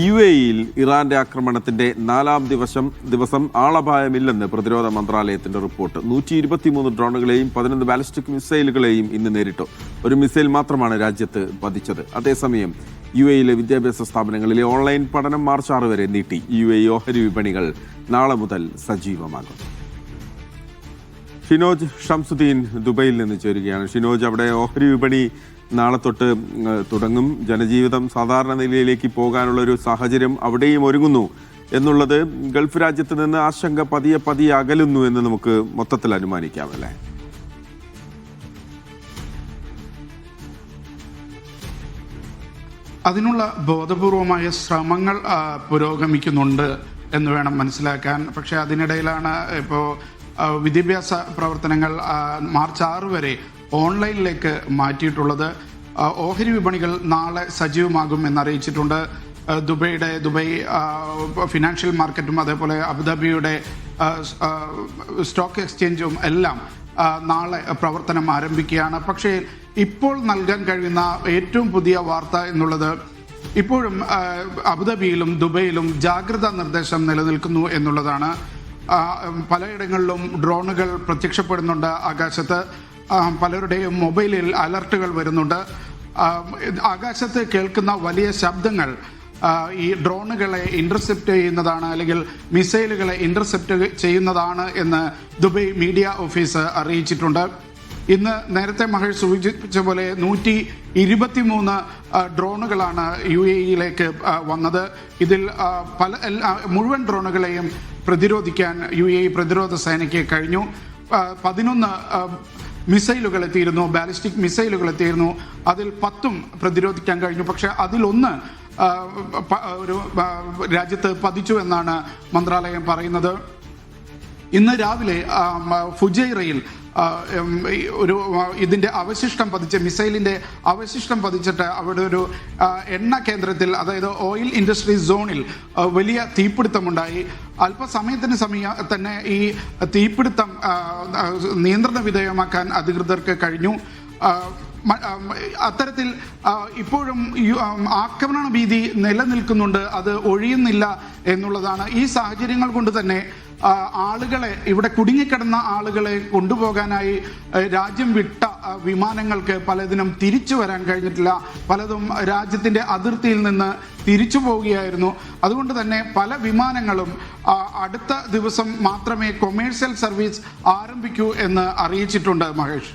UAE-യിൽ ഇറാന്റെ ആക്രമണത്തിന്റെ 4ാം ദിവസം ആളപായമില്ലെന്ന് പ്രതിരോധ മന്ത്രാലയത്തിന്റെ റിപ്പോർട്ട്. 123 ഡ്രോണുകളെയും 11 ബാലിസ്റ്റിക് മിസൈലുകളെയും ഇന്ന് നേരിട്ടു. ഒരു മിസൈൽ മാത്രമാണ് രാജ്യത്ത് പതിച്ചത്. അതേസമയം UAE-യിലെ വിദ്യാഭ്യാസ സ്ഥാപനങ്ങളിലെ ഓൺലൈൻ പഠനം മാർച്ച് 6 വരെ നീട്ടി. UAE ഓഹരി വിപണികൾ നാളെ മുതൽ സജീവമാകും. ഷിനോജ് ഷംസുദ്ദീൻ ദുബൈയിൽ നിന്ന് ചേരുകയാണ്. ഷിനോജ്, അവിടെ ഓഹരി വിപണി നാളെ തൊട്ട് തുടങ്ങും. ജനജീവിതം സാധാരണ നിലയിലേക്ക് പോകാനുള്ളൊരു സാഹചര്യം അവിടെയും ഒരുങ്ങുന്നു എന്നുള്ളത് ഗൾഫ് രാജ്യത്ത് നിന്ന് ആശങ്ക പതിയെ അകലുന്നു എന്ന് നമുക്ക് മൊത്തത്തിൽ അനുമാനിക്കാം, അല്ലേ? അതിനുള്ള ബോധപൂർവമായ ശ്രമങ്ങൾ പുരോഗമിക്കുന്നുണ്ട് എന്ന് വേണം മനസ്സിലാക്കാൻ. പക്ഷേ അതിനിടയിലാണ് ഇപ്പോൾ വിദ്യാഭ്യാസ പ്രവർത്തനങ്ങൾ മാർച്ച് 6 വരെ ഓൺലൈനിലേക്ക് മാറ്റിയിട്ടുള്ളത്. ഓഹരി വിപണികൾ നാളെ സജീവമാകും എന്നറിയിച്ചിട്ടുണ്ട്. ദുബൈ ഫിനാൻഷ്യൽ മാർക്കറ്റും അതേപോലെ അബുദാബിയുടെ സ്റ്റോക്ക് എക്സ്ചേഞ്ചും എല്ലാം നാളെ പ്രവർത്തനം ആരംഭിക്കുകയാണ്. പക്ഷേ ഇപ്പോൾ നൽകാൻ കഴിയുന്ന ഏറ്റവും പുതിയ വാർത്ത എന്നുള്ളത് ഇപ്പോഴും അബുദാബിയിലും ദുബൈയിലും ജാഗ്രതാ നിർദ്ദേശം നിലനിൽക്കുന്നു എന്നുള്ളതാണ്. പലയിടങ്ങളിലും ഡ്രോണുകൾ പ്രത്യക്ഷപ്പെടുന്നുണ്ട് ആകാശത്ത്. പലരുടെയും മൊബൈലിൽ അലർട്ടുകൾ വരുന്നുണ്ട്. ആകാശത്ത് കേൾക്കുന്ന വലിയ ശബ്ദങ്ങൾ ഈ ഡ്രോണുകളെ ഇന്റർസെപ്റ്റ് ചെയ്യുന്നതാണ്, അല്ലെങ്കിൽ മിസൈലുകളെ ഇന്റർസെപ്റ്റ് ചെയ്യുന്നതാണ് എന്ന് ദുബൈ മീഡിയ ഓഫീസ് അറിയിച്ചിട്ടുണ്ട്. ഇന്ന് നേരത്തെ മഹേഷ് സൂചിപ്പിച്ച പോലെ 123 ഡ്രോണുകളാണ് UAE-യിലേക്ക് വന്നത്. ഇതിൽ മുഴുവൻ ഡ്രോണുകളെയും പ്രതിരോധിക്കാൻ UAE പ്രതിരോധ സേനയ്ക്ക് കഴിഞ്ഞു. 11 മിസൈലുകൾ എത്തിയിരുന്നു, ബാലിസ്റ്റിക് മിസൈലുകൾ എത്തിയിരുന്നു. അതിൽ 10ഉം പ്രതിരോധിക്കാൻ കഴിഞ്ഞു. പക്ഷെ അതിലൊന്ന് ഒരു രാജ്യത്ത് പതിച്ചു എന്നാണ് മന്ത്രാലയം പറയുന്നത്. ഇന്ന് രാവിലെ ഫുജൈറയിൽ ഇതിന്റെ അവശിഷ്ടം പതിച്ച് മിസൈലിന്റെ അവശിഷ്ടം പതിച്ചിട്ട് അവിടെ ഒരു എണ്ണ കേന്ദ്രത്തിൽ, അതായത് ഓയിൽ ഇൻഡസ്ട്രി സോണിൽ വലിയ തീപിടുത്തമുണ്ടായി. അല്പസമയത്തിന് തന്നെ ഈ തീപിടുത്തം നിയന്ത്രണ വിധേയമാക്കാൻ അധികൃതർക്ക് കഴിഞ്ഞു. അത്തരത്തിൽ ഇപ്പോഴും ആക്രമണ ഭീതി നിലനിൽക്കുന്നുണ്ട്, അത് ഒഴിയുന്നില്ല എന്നുള്ളതാണ്. ഈ സാഹചര്യങ്ങൾ കൊണ്ട് തന്നെ ആളുകളെ, ഇവിടെ കുടുങ്ങിക്കിടന്ന ആളുകളെ കൊണ്ടുപോകാനായി രാജ്യം വിട്ട വിമാനങ്ങൾക്ക് പലതിനും തിരിച്ചു വരാൻ കഴിഞ്ഞിട്ടില്ല. പലതും രാജ്യത്തിന്റെ അതിർത്തിയിൽ നിന്ന് തിരിച്ചു പോവുകയായിരുന്നു. അതുകൊണ്ട് തന്നെ പല വിമാനങ്ങളും അടുത്ത ദിവസം മാത്രമേ കൊമേഴ്സ്യൽ സർവീസ് ആരംഭിക്കൂ എന്ന് അറിയിച്ചിട്ടുണ്ട് മഹേഷ്.